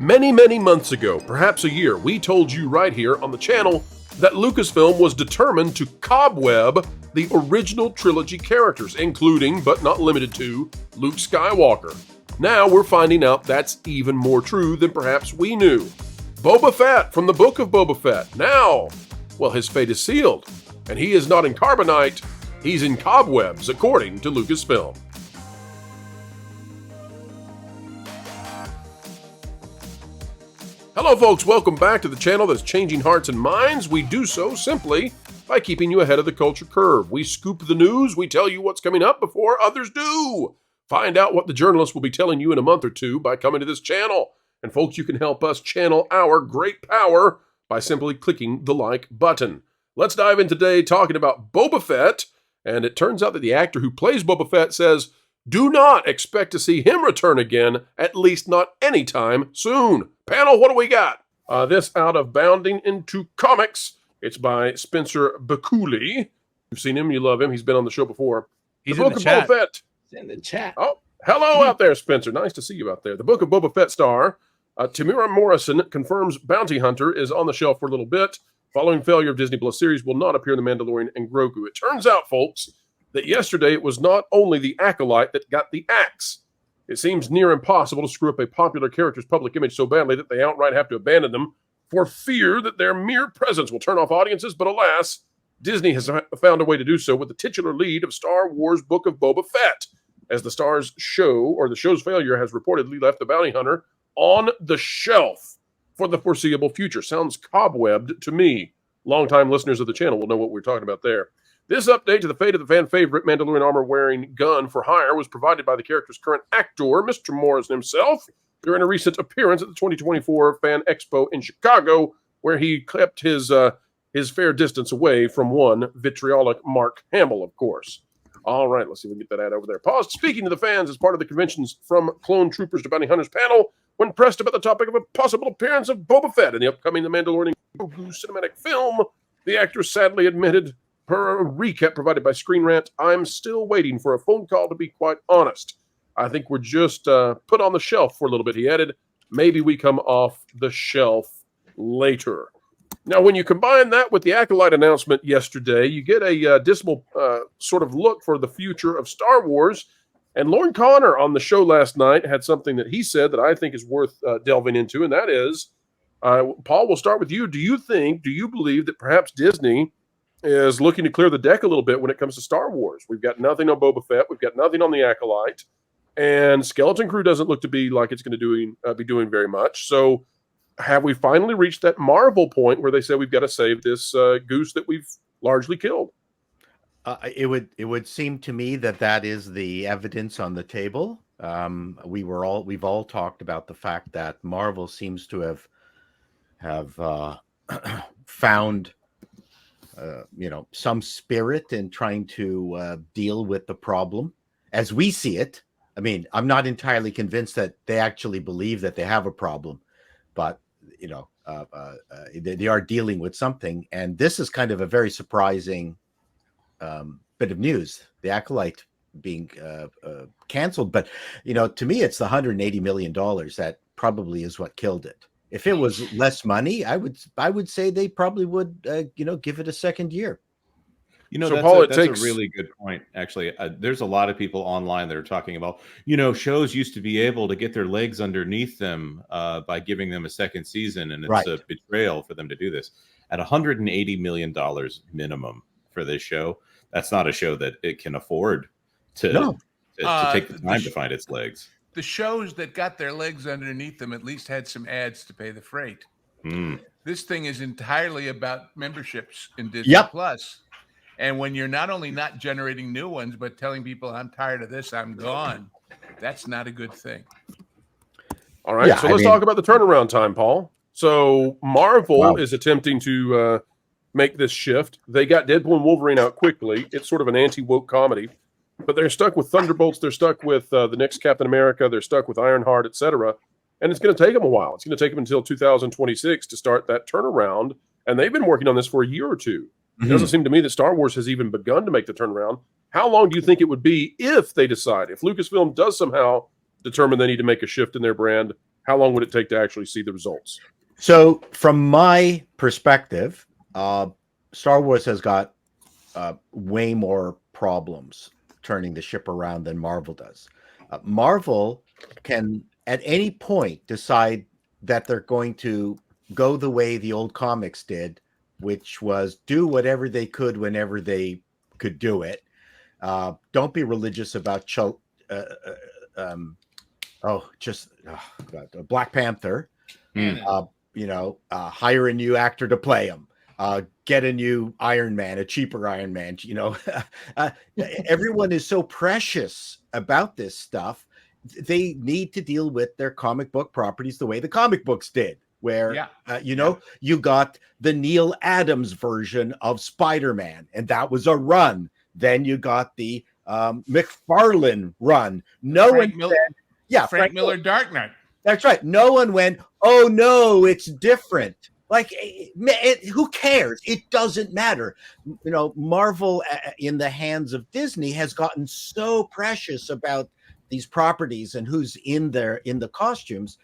Many, many months ago, perhaps a year, we told you right here on the channel that Lucasfilm was determined to cobweb the original trilogy characters, including, but not limited to, Luke Skywalker. Now we're finding out that's even more true than perhaps we knew. Boba Fett from the book of Boba Fett. Now, well, his fate is sealed, and he is not in carbonite, he's in cobwebs, according to Lucasfilm. Hello folks, welcome back to the channel that's changing hearts and minds. We do so simply by keeping you ahead of the culture curve. We scoop the news, we tell you what's coming up before others do. Find out what the journalists will be telling you in a month or two by coming to this channel. And folks, you can help us channel our great power by simply clicking the like button. Let's dive in today talking about Boba Fett. And it turns out that the actor who plays Boba Fett says, do not expect to see him return again, at least not anytime soon. Panel, what do we got? This out of Bounding Into Comics. It's by Spencer Bakuli. You've seen him, you love him. He's been on the show before. He's the in Book the of chat. Boba Fett. He's in the chat. Oh, hello out there, Spencer. Nice to see you out there. The Book of Boba Fett star, Tamira Morrison, confirms Bounty Hunter is on the shelf for a little bit. Following failure of Disney Plus series, will not appear in The Mandalorian and Grogu. It turns out, folks, that yesterday it was not only the Acolyte that got the axe. It seems near impossible to screw up a popular character's public image so badly that they outright have to abandon them for fear that their mere presence will turn off audiences. But alas, Disney has found a way to do so with the titular lead of Star Wars Book of Boba Fett, as the show's failure has reportedly left the Bounty Hunter on the shelf for the foreseeable future. Sounds cobwebbed to me. Longtime listeners of the channel will know what we're talking about there. This update to the fate of the fan-favorite Mandalorian armor-wearing gun for hire was provided by the character's current actor, Mr. Morrison himself, during a recent appearance at the 2024 Fan Expo in Chicago, where he kept his fair distance away from one vitriolic Mark Hamill, of course. All right, let's see if we can get that ad over there. Paused speaking to the fans as part of the convention's From Clone Troopers to Bounty Hunters panel when pressed about the topic of a possible appearance of Boba Fett in the upcoming The Mandalorian cinematic film. The actor sadly admitted, per a recap provided by Screen Rant, I'm still waiting for a phone call, to be quite honest. I think we're just put on the shelf for a little bit, he added. Maybe we come off the shelf later. Now, when you combine that with the Acolyte announcement yesterday, you get a dismal sort of look for the future of Star Wars. And Lauren Connor on the show last night had something that he said that I think is worth delving into, and that is, Paul, we'll start with you. Do you believe that perhaps Disney is looking to clear the deck a little bit when it comes to Star Wars? We've got nothing on Boba Fett. We've got nothing on the Acolyte. And Skeleton Crew doesn't look to be like it's going to be doing very much. So have we finally reached that Marvel point where they say we've got to save this goose that we've largely killed? It would seem to me that is the evidence on the table. We've all talked about the fact that Marvel seems to have found some spirit in trying to deal with the problem as we see it. I mean, I'm not entirely convinced that they actually believe that they have a problem, but they are dealing with something. And this is kind of a very surprising bit of news, the Acolyte being canceled. But, to me, it's the $180 million that probably is what killed it. If it was less money, I would say they probably would, give it a second year. So Paul, that's a really good point. Actually, there's a lot of people online that are talking about, shows used to be able to get their legs underneath them by giving them a second season, and it's a betrayal for them to do this. At $180 million minimum for this show, that's not a show that it can afford to take the time to find its legs. The shows that got their legs underneath them at least had some ads to pay the freight. This thing is entirely about memberships in Disney Plus. And when you're not only not generating new ones, but telling people, I'm tired of this, I'm gone, that's not a good thing. All right, so let's talk about the turnaround time, Paul. So Marvel is attempting to make this shift. They got Deadpool and Wolverine out quickly. It's sort of an anti-woke comedy. But they're stuck with Thunderbolts. They're stuck with the next Captain America. They're stuck with Ironheart, etc. And it's going to take them a while. It's going to take them until 2026 to start that turnaround. And they've been working on this for a year or two. It doesn't seem to me that Star Wars has even begun to make the turnaround. How long do you think it would be if they decide, if Lucasfilm does somehow determine they need to make a shift in their brand, how long would it take to actually see the results? So from my perspective, Star Wars has got way more problems turning the ship around than Marvel does. Marvel can at any point decide that they're going to go the way the old comics did, which was do whatever they could whenever they could do it. Don't be religious about Black Panther. Hire a new actor to play him. Get a new Iron Man, a cheaper Iron Man. Everyone is so precious about this stuff. They need to deal with their comic book properties the way the comic books did, where you got the Neil Adams version of Spider-Man, and that was a run. Then you got the McFarlane run. Frank Miller Dark Knight. That's right. No one went, oh no, it's different. Like, who cares? It doesn't matter. Marvel in the hands of Disney has gotten so precious about these properties and who's in the costumes,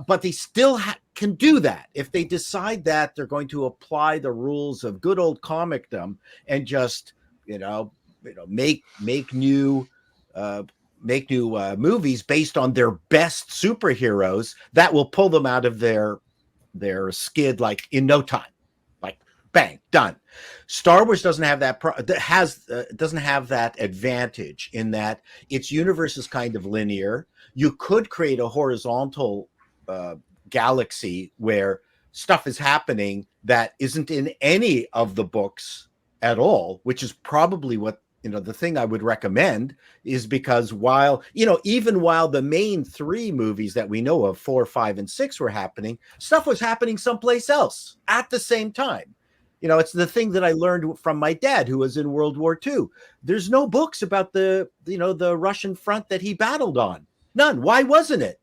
but they still can do that if they decide that they're going to apply the rules of good old comicdom and just make new movies based on their best superheroes that will pull them out of their skid like in no time, like bang, done. Star Wars doesn't have that doesn't have that advantage in that its universe is kind of linear. You could create a horizontal galaxy where stuff is happening that isn't in any of the books at all, which is probably what the thing I would recommend is because even while the main three movies that we know of, 4, 5, and 6 were happening, stuff was happening someplace else at the same time. It's the thing that I learned from my dad, who was in World War II. There's no books about the Russian front that he battled on. None. Why wasn't it?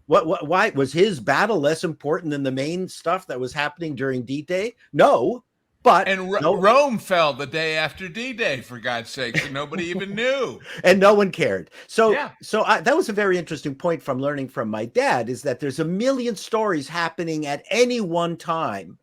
Why was his battle less important than the main stuff that was happening during D-Day? No. Rome fell the day after D-Day, for God's sake, and nobody even knew. And no one cared. So that was a very interesting point from learning from my dad, is that there's a million stories happening at any one time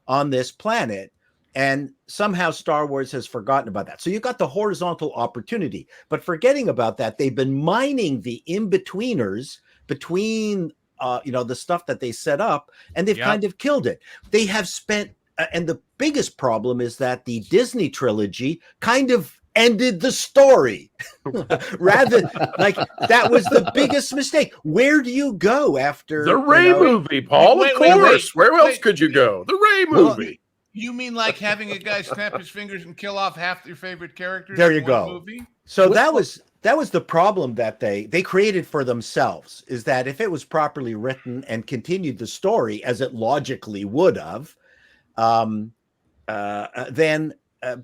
on this planet, and somehow Star Wars has forgotten about that. So you got the horizontal opportunity, but forgetting about that, they've been mining the in-betweeners between the stuff that they set up, and they've kind of killed it. They have spent and the biggest problem is that the Disney trilogy kind of ended the story. Rather, like, that was the biggest mistake. Where do you go after the Rey movie, Paul? Of course. Where else could you go? The Rey movie. You mean like having a guy snap his fingers and kill off half your favorite characters? There you go. Movie? So that was the problem that they created for themselves, is that if it was properly written and continued the story as it logically would have, then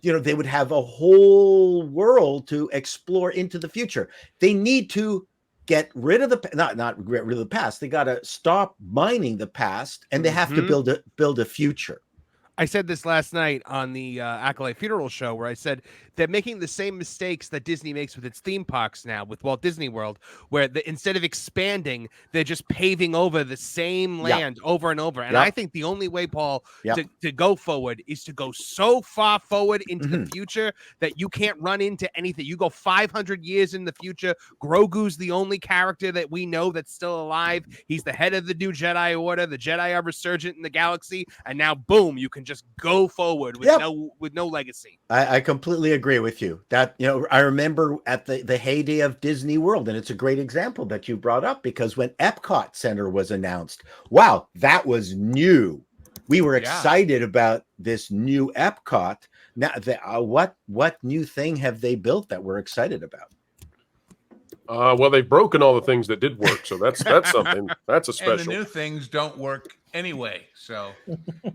they would have a whole world to explore into the future. They need to get rid of not get rid of the past. They got to stop mining the past, and they have to build a future. I said this last night on the Acolyte Funeral Show, where I said they're making the same mistakes that Disney makes with its theme parks now with Walt Disney World, where instead of expanding, they're just paving over the same land over and over. And I think the only way, Paul, to go forward is to go so far forward into the future that you can't run into anything. You go 500 years in the future. Grogu's the only character that we know that's still alive. He's the head of the new Jedi Order. The Jedi are resurgent in the galaxy. And now, boom, you can just go forward with no legacy. I completely agree with you. That I remember at the heyday of Disney World, and it's a great example that you brought up, because when Epcot Center was announced, wow, that was new. We were excited about this new Epcot. Now, what new thing have they built that we're excited about? Well, they've broken all the things that did work, so that's something. That's a special. And the new things don't work anyway. So,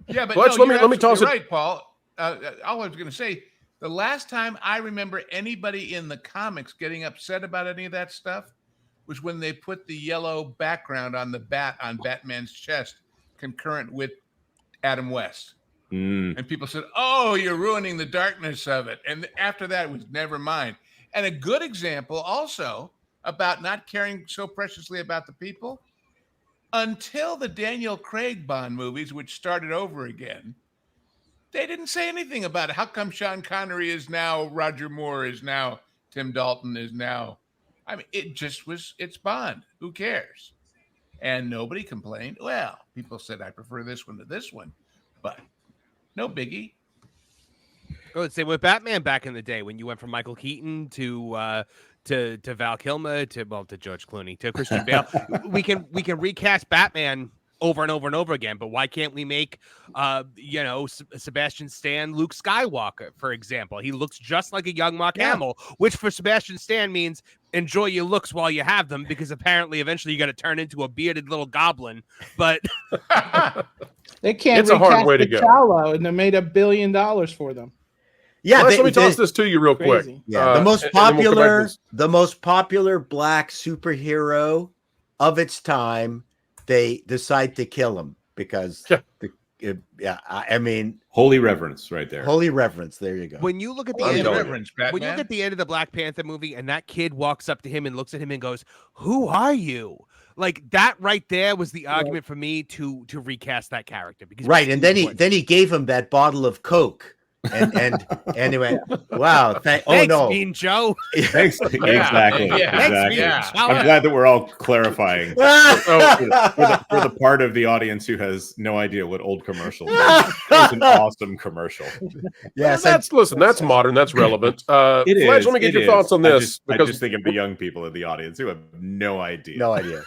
yeah, but Fletch, let me toss it. Right, Paul. All I was going to say, the last time I remember anybody in the comics getting upset about any of that stuff was when they put the yellow background on the bat on Batman's chest, concurrent with Adam West. And people said, "Oh, you're ruining the darkness of it." And after that, it was never mind. And a good example also about not caring so preciously about the people, until the Daniel Craig Bond movies, which started over again, they didn't say anything about it. How come Sean Connery is now Roger Moore, is now Tim Dalton, is now... I mean, it just was, it's Bond. Who cares? And nobody complained. Well, people said, I prefer this one to this one. But no biggie. Oh, same with Batman back in the day when you went from Michael Keaton to Val Kilmer to George Clooney to Christian Bale. we can recast Batman over and over and over again, but why can't we make Sebastian Stan Luke Skywalker, for example? He looks just like a young Mark Hamill, which for Sebastian Stan means enjoy your looks while you have them, because apparently eventually you got to turn into a bearded little goblin. But they can't. It's a hard way to go. T'Challa, and they made $1 billion for them. Yeah, let me toss this to you real quick. Yeah, the most popular black superhero of its time, they decide to kill him because, I mean, holy reverence, right there. Holy reverence. There you go. When you look at the end of the Black Panther movie, and that kid walks up to him and looks at him and goes, "Who are you?" Like that right there was the argument for me to recast that character. Because and then he gave him that bottle of Coke. And anyway, wow! Thanks, Mean Joe. Thanks. Exactly. Thanks, I'm glad that we're all clarifying for the part of the audience who has no idea what old commercials are. It's an awesome commercial. Yes, that's modern. That's relevant. It is. Fletch, let me get your thoughts on this. I just think of the young people in the audience who have no idea. No idea.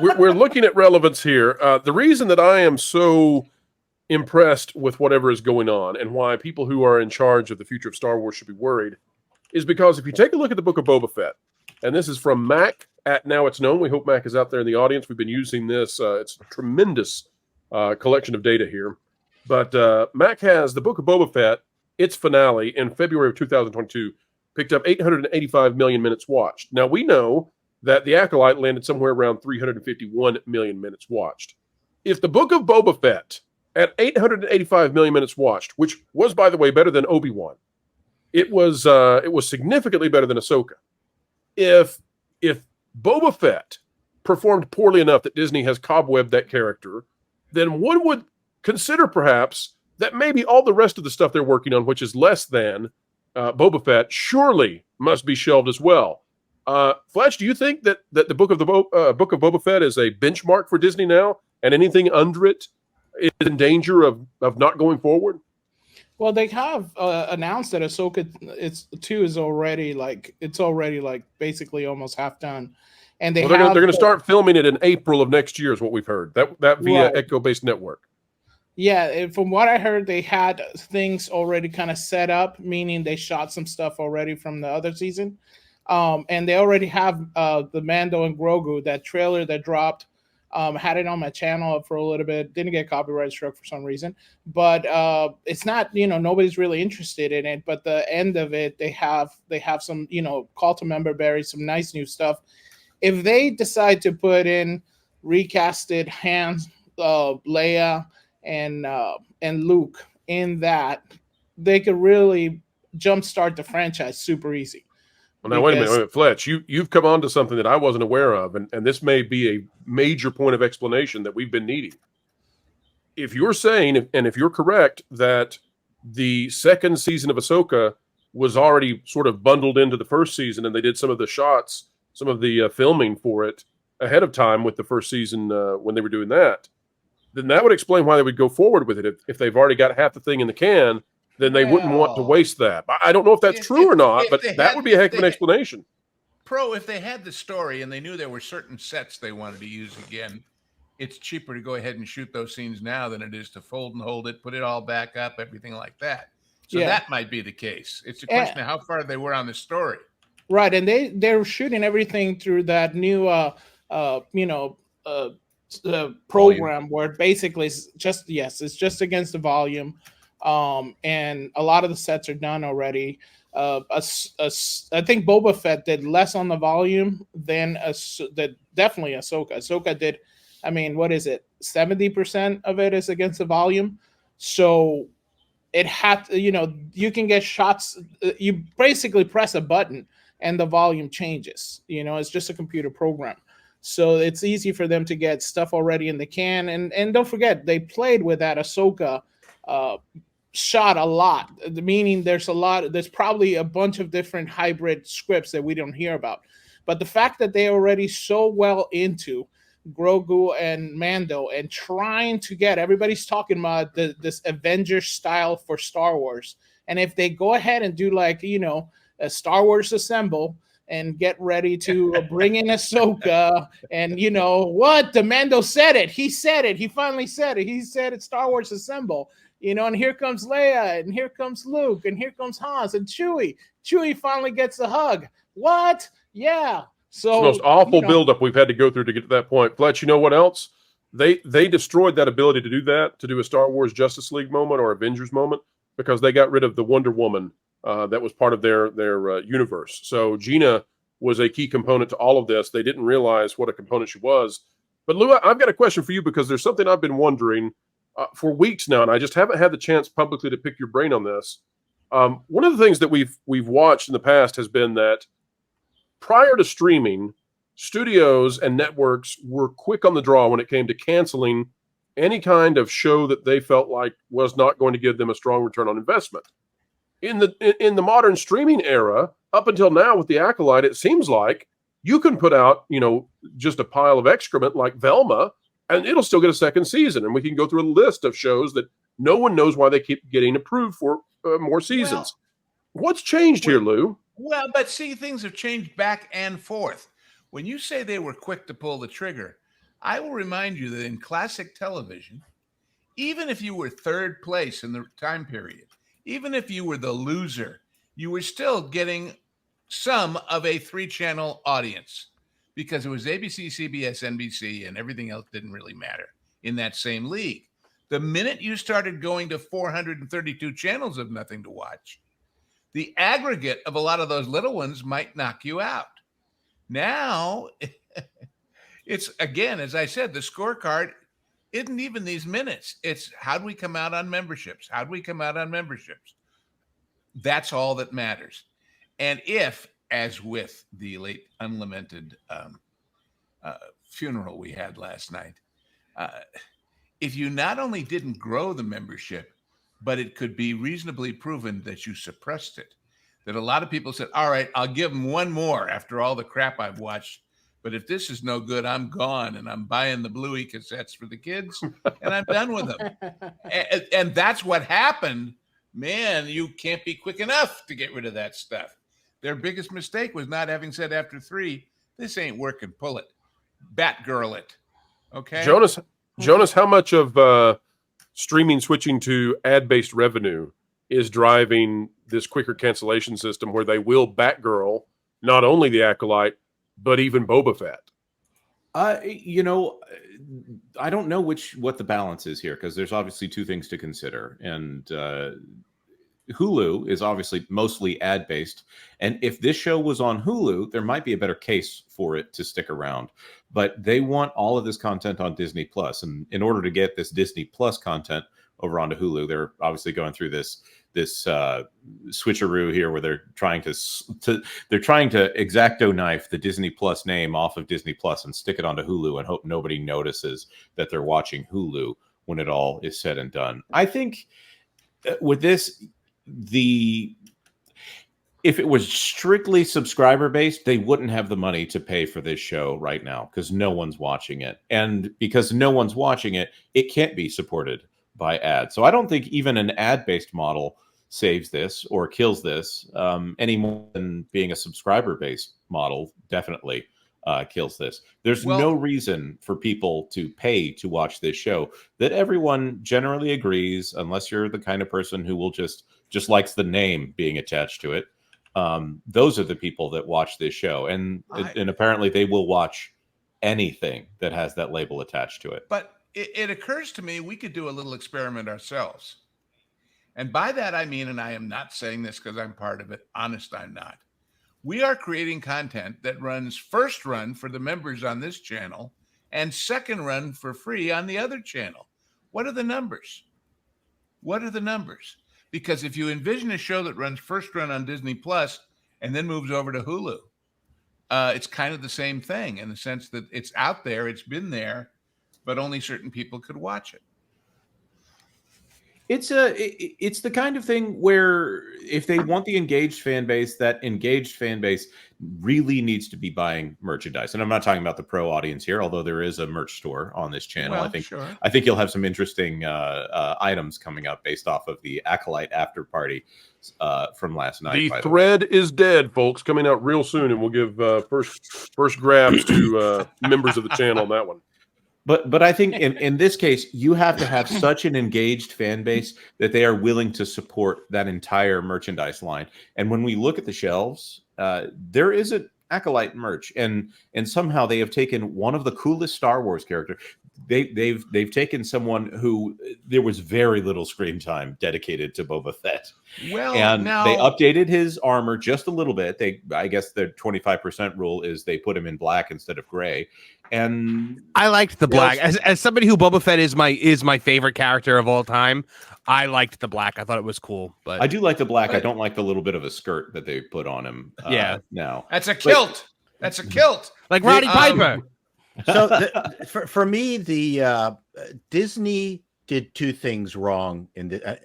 We're looking at relevance here. The reason that I am so impressed with whatever is going on and why people who are in charge of the future of Star Wars should be worried is because if you take a look at the Book of Boba Fett, and this is from Mac at Now It's Known. We hope Mac is out there in the audience. We've been using this. It's a tremendous collection of data here. But Mac has the Book of Boba Fett, its finale in February of 2022, picked up 885 million minutes watched. Now, we know that The Acolyte landed somewhere around 351 million minutes watched. If the Book of Boba Fett at 885 million minutes watched, which was, by the way, better than Obi-Wan, it was significantly better than Ahsoka. If Boba Fett performed poorly enough that Disney has cobwebbed that character, then one would consider perhaps that maybe all the rest of the stuff they're working on, which is less than Boba Fett, surely must be shelved as well. Fletch, do you think that the Book of Boba Fett is a benchmark for Disney now, and anything under it is in danger of not going forward? Well, they have announced that Ahsoka 2 is already basically almost half done, and they're going to start filming it in April of next year, is what we've heard. That via Echo-based network. Yeah, from what I heard, they had things already kind of set up, meaning they shot some stuff already from the other season, and they already have the Mando and Grogu, that trailer that dropped. Had it on my channel for a little bit, didn't get copyright struck for some reason, but it's not, nobody's really interested in it. But the end of it, they have some, call to member berries, some nice new stuff. If they decide to put in recasted Han, Leia, and Luke in that, they could really jumpstart the franchise super easy. Well, now, wait a minute, Fletch, you've come on to something that I wasn't aware of, and this may be a major point of explanation that we've been needing. If you're saying, and if you're correct, that the second season of Ahsoka was already sort of bundled into the first season, and they did some of the shots, some of the filming for it ahead of time with the first season when they were doing that, then that would explain why they would go forward with it. If they've already got half the thing in the can, then they wouldn't want to waste that. I don't know if that's true or not, but that would be a heck of an explanation. If they had the story and they knew there were certain sets they wanted to use again, it's cheaper to go ahead and shoot those scenes now than it is to fold and hold it, put it all back up, everything like that. So that might be the case. It's a question of how far they were on the story. Right, and they're shooting everything through that new program where basically it's just against the volume. And a lot of the sets are done already. I think Boba Fett did less on the volume than definitely Ahsoka. Ahsoka did, 70% of it is against the volume. So it had to, you can get shots. You basically press a button and the volume changes. It's just a computer program. So it's easy for them to get stuff already in the can. And don't forget, they played with that Ahsoka shot a lot, meaning there's probably a bunch of different hybrid scripts that we don't hear about. But the fact that they're already so well into Grogu and Mando and trying to get, everybody's talking about this Avengers style for Star Wars. And if they go ahead and do like, a Star Wars Assemble and get ready to bring in Ahsoka and the Mando said it. He said it. He finally said it. He said it's Star Wars Assemble. And here comes Leia, and here comes Luke, and here comes Hans and Chewie. Chewie finally gets a hug. What? Yeah. So it's the most awful buildup we've had to go through to get to that point. Fletch, you know what else? They destroyed that ability to do that, to do a Star Wars Justice League moment or Avengers moment, because they got rid of the Wonder Woman that was part of their universe. So Gina was a key component to all of this. They didn't realize what a component she was. But Lou, I've got a question for you, because there's something I've been wondering for weeks now, and I just haven't had the chance publicly to pick your brain on this. One of the things that we've watched in the past has been that prior to streaming, studios and networks were quick on the draw when it came to canceling any kind of show that they felt like was not going to give them a strong return on investment. In the modern streaming era, up until now with the Acolyte, it seems like you can put out, just a pile of excrement like Velma, and it'll still get a second season. And we can go through a list of shows that no one knows why they keep getting approved for more seasons. What's changed here, Lou? Well, but see, things have changed back and forth. When you say they were quick to pull the trigger, I will remind you that in classic television, even if you were third place in the time period, even if you were the loser, you were still getting some of a 3-channel audience, because it was ABC, CBS, NBC, and everything else didn't really matter in that same league. The minute you started going to 432 channels of nothing to watch, the aggregate of a lot of those little ones might knock you out. Now, it's, again, as I said, the scorecard isn't even these minutes. It's how do we come out on memberships? How do we come out on memberships? That's all that matters. And if, as with the late unlamented funeral we had last night, if you not only didn't grow the membership, but it could be reasonably proven that you suppressed it, that a lot of people said, all right, I'll give them one more after all the crap I've watched. But if this is no good, I'm gone, and I'm buying the Bluey cassettes for the kids, and I'm done with them. And that's what happened. Man, you can't be quick enough to get rid of that stuff. Their biggest mistake was not having said after 3, this ain't working, pull it. Batgirl it. Okay? Jonas, how much of streaming switching to ad-based revenue is driving this quicker cancellation system where they will Batgirl not only the Acolyte, but even Boba Fett? I don't know what the balance is here, because there's obviously two things to consider. And Hulu is obviously mostly ad-based. And if this show was on Hulu, there might be a better case for it to stick around. But they want all of this content on Disney Plus. And in order to get this Disney Plus content over onto Hulu, they're obviously going through this switcheroo here, where they're trying to X-Acto knife the Disney Plus name off of Disney Plus and stick it onto Hulu and hope nobody notices that they're watching Hulu when it all is said and done. I think with this, if it was strictly subscriber based, they wouldn't have the money to pay for this show right now, because no one's watching it. And because no one's watching it, it can't be supported by ads. So I don't think even an ad-based model saves this or kills this any more than being a subscriber-based model definitely kills this. There's no reason for people to pay to watch this show that everyone generally agrees, unless you're the kind of person who will just likes the name being attached to it. Those are the people that watch this show, and apparently they will watch anything that has that label attached to it. But it occurs to me we could do a little experiment ourselves. And by that, I mean, and I am not saying this because I'm part of it. Honest, I'm not. We are creating content that runs first run for the members on this channel and second run for free on the other channel. What are the numbers? What are the numbers? Because if you envision a show that runs first run on Disney Plus and then moves over to Hulu, it's kind of the same thing in the sense that it's out there, it's been there, but only certain people could watch it. It's the kind of thing where if they want the engaged fan base, that engaged fan base really needs to be buying merchandise. And I'm not talking about the pro audience here, although there is a merch store on this channel. Well, I think you'll have some interesting items coming up based off of the Acolyte after party from last night. The thread is dead, folks, coming out real soon, and we'll give first grabs to members of the channel on that one. But I think in this case, you have to have such an engaged fan base that they are willing to support that entire merchandise line. And when we look at the shelves, there is an Acolyte merch, and somehow they have taken one of the coolest Star Wars characters. They've taken someone who there was very little screen time dedicated to Boba Fett. Well, and now they updated his armor just a little bit. I guess their 25% rule is they put him in black instead of gray. And I liked the black. As somebody who Boba Fett is my favorite character of all time, I liked the black. I thought it was cool. But I do like the black. I don't like the little bit of a skirt that they put on him. Now that's a kilt. That's a kilt, like Roddy Piper. So for me, the Disney did two things wrong in the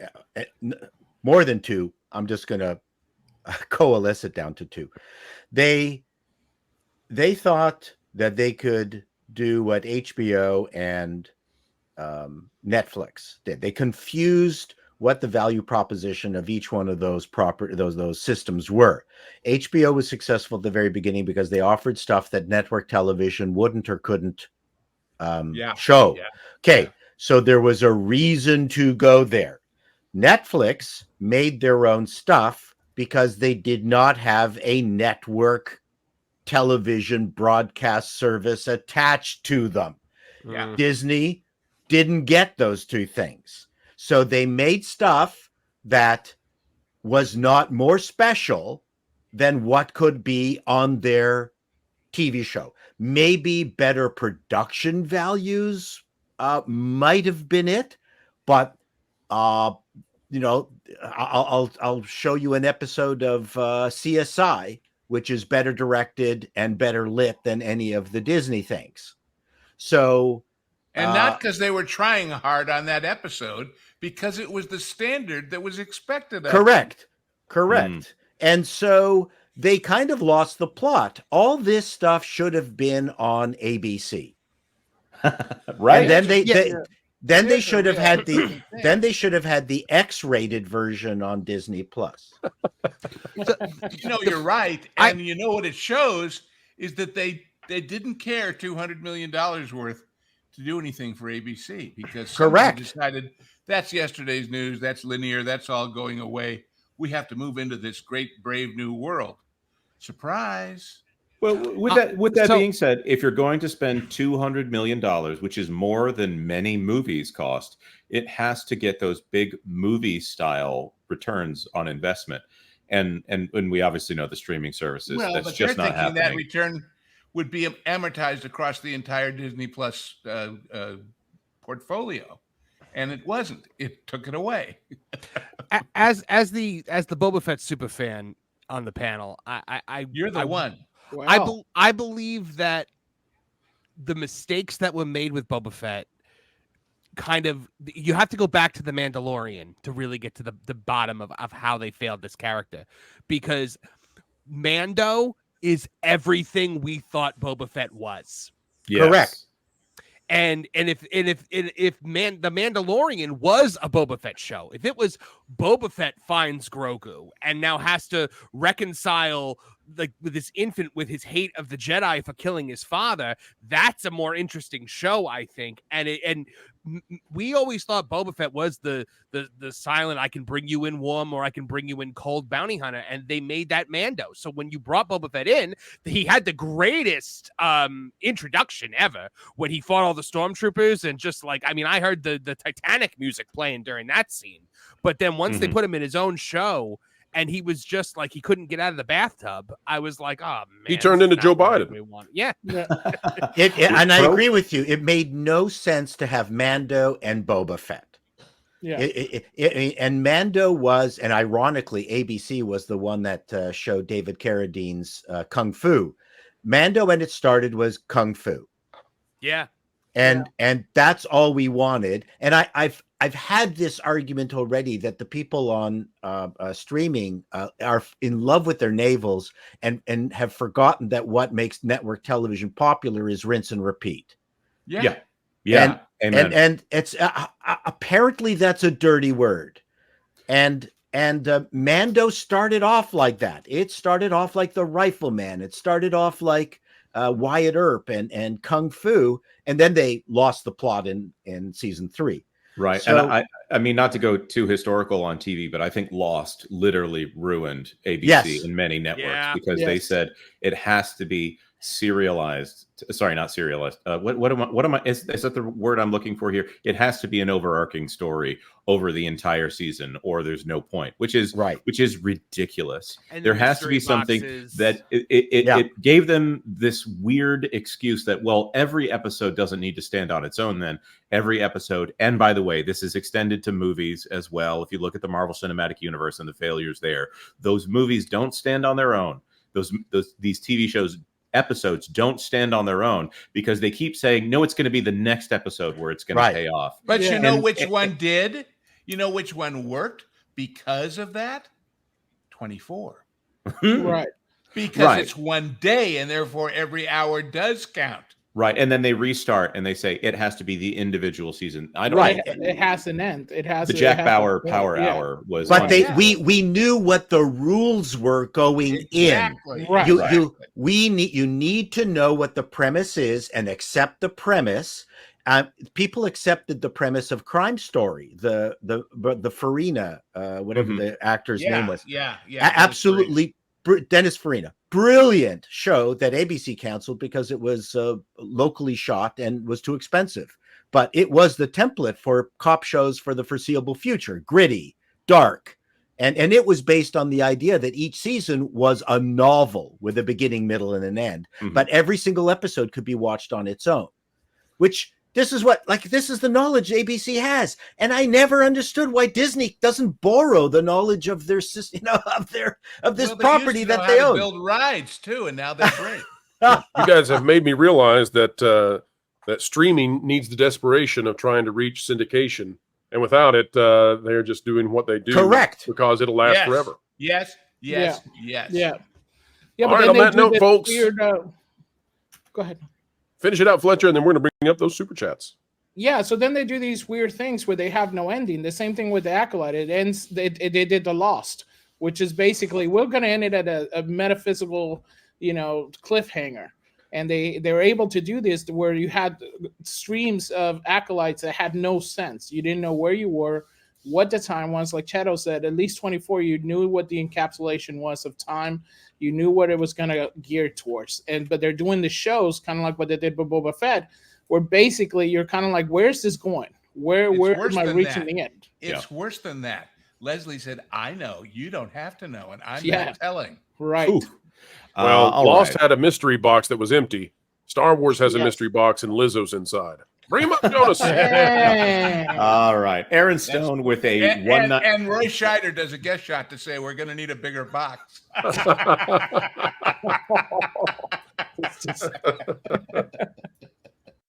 more than two. I'm just gonna coalesce it down to two. They thought that they could do what HBO and Netflix did. They confused what the value proposition of each one of those those systems were. HBO was successful at the very beginning because they offered stuff that network television wouldn't or couldn't show. Okay, so there was a reason to go there. Netflix made their own stuff because they did not have a network television broadcast service attached to them. Disney didn't get those two things. So they made stuff that was not more special than what could be on their TV show. Maybe better production values might have been it, but I'll show you an episode of CSI, which is better directed and better lit than any of the Disney things. So, and not because they were trying hard on that episode, because it was the standard that was expected of correct. And so they kind of lost the plot. All this stuff should have been on ABC. Right. And then they should have had the X-rated version on Disney Plus. You're right. And you know what it shows is that they didn't care $200 million worth to do anything for ABC, because someone decided that's yesterday's news, that's linear, that's all going away. We have to move into this great, brave new world. Surprise. Well, with that being said, if you're going to spend $200 million, which is more than many movies cost, it has to get those big movie style returns on investment. And we obviously know the streaming services. Well, that's but just they're not thinking happening. that return would be amortized across the entire Disney Plus portfolio, and it wasn't. It took it away. as the Boba Fett super fan on the panel, You're the one. Wow. I believe that the mistakes that were made with Boba Fett, you have to go back to The Mandalorian to really get to the bottom of how they failed this character, because Mando is everything we thought Boba Fett was. Yes. Correct. And if The Mandalorian was a Boba Fett show, if it was Boba Fett finds Grogu and now has to reconcile with this infant with his hate of the Jedi for killing his father, that's a more interesting show, I think. And we always thought Boba Fett was the silent, I can bring you in warm or I can bring you in cold bounty hunter, and they made that Mando. So when you brought Boba Fett in, he had the greatest introduction ever when he fought all the stormtroopers, and just like, I mean, I heard the Titanic music playing during that scene. But then once they put him in his own show, and he was just like, he couldn't get out of the bathtub, I was like, oh, man. He turned into Joe Biden. Yeah. And I agree with you. It made no sense to have Mando and Boba Fett. Yeah. And Mando was, and ironically, ABC was the one that showed David Carradine's Kung Fu. Mando, when it started, was kung fu. Yeah. And that's all we wanted. And I've had this argument already that the people on streaming are in love with their navels and have forgotten that what makes network television popular is rinse and repeat. Yeah. And it's apparently that's a dirty word. And Mando started off like that. It started off like the Rifleman. It started off like Wyatt Earp and Kung Fu, and then they lost the plot in season 3. Right. So, and I mean, not to go too historical on TV, but I think Lost literally ruined ABC and many networks because they said it has to be serialized. Sorry, not serialized. What am I? Is that the word I'm looking for here? It has to be an overarching story over the entire season, or there's no point. Which is ridiculous. And there has to be something that it gave them this weird excuse that, well, every episode doesn't need to stand on its own. Then every episode, and by the way, this is extended to movies as well. If you look at the Marvel Cinematic Universe and the failures there, those movies don't stand on their own. These TV shows episodes don't stand on their own because they keep saying, no, it's going to be the next episode where it's going to pay off. But you know which one did? You know which one worked because of that? 24. Right. Because it's one day and therefore every hour does count. Right. And then they restart and they say it has to be the individual season. I don't know. It has an end. It has the Jack Bauer Power Hour was. But we knew what the rules were going in. Right. You need to know what the premise is and accept the premise. People accepted the premise of Crime Story, the Farina, whatever the actor's name was. Absolutely. Dennis Farina, brilliant show that ABC canceled because it was locally shot and was too expensive. But it was the template for cop shows for the foreseeable future, gritty, dark. And it was based on the idea that each season was a novel with a beginning, middle, and an end. But every single episode could be watched on its own, which this is the knowledge ABC has. And I never understood why Disney doesn't borrow the knowledge of their system, of this property that they own. Build rides too, and now they're great. You guys have made me realize that that streaming needs the desperation of trying to reach syndication, and without it, they're just doing what they do. Correct, because it'll last forever. Yes. Yeah. All right, on that note, folks. Go ahead. Finish it out, Fletcher, and then we're going to bring up those super chats. Yeah, so then they do these weird things where they have no ending. The same thing with the Acolyte. It ends. They did the Lost, which is basically we're going to end it at a metaphysical, cliffhanger. And they were able to do this where you had streams of acolytes that had no sense. You didn't know where you were, what the time was. Like Cheto said, at least 24, you knew what the encapsulation was of time. You knew what it was going to gear towards. But they're doing the shows kind of like what they did with Boba Fett, where basically you're kind of like, where's this going? Where am I reaching the end? It's worse than that. Leslie said, I know. You don't have to know. And I'm not telling. Right. Ooh. Well, Lost had a mystery box that was empty. Star Wars has a mystery box and Lizzo's inside. Bring him up, Jonas. All right. Aaron Stone with a and Roy Scheider does a guest shot to say we're going to need a bigger box.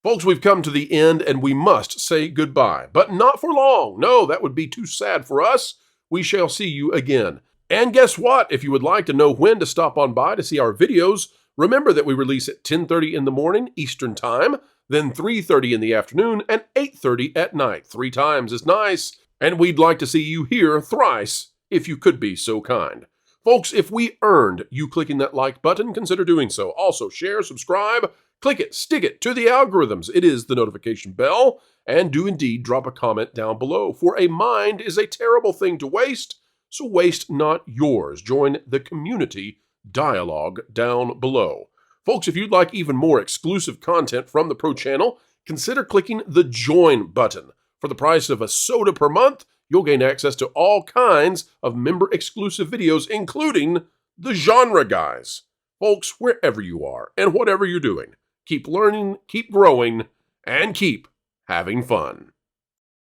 Folks, we've come to the end and we must say goodbye, but not for long. No, that would be too sad for us. We shall see you again. And guess what? If you would like to know when to stop on by to see our videos, remember that we release at 10:30 in the morning Eastern Time, then 3:30 in the afternoon, and 8:30 at night. 3 times is nice, and we'd like to see you here thrice, if you could be so kind. Folks, if we earned you clicking that like button, consider doing so. Also, share, subscribe, click it, stick it to the algorithms. It is the notification bell, and do indeed drop a comment down below, for a mind is a terrible thing to waste, so waste not yours. Join the community dialogue down below. Folks, if you'd like even more exclusive content from the Pro Channel, consider clicking the Join button. For the price of a soda per month, you'll gain access to all kinds of member-exclusive videos, including the Genre Guys. Folks, wherever you are and whatever you're doing, keep learning, keep growing, and keep having fun.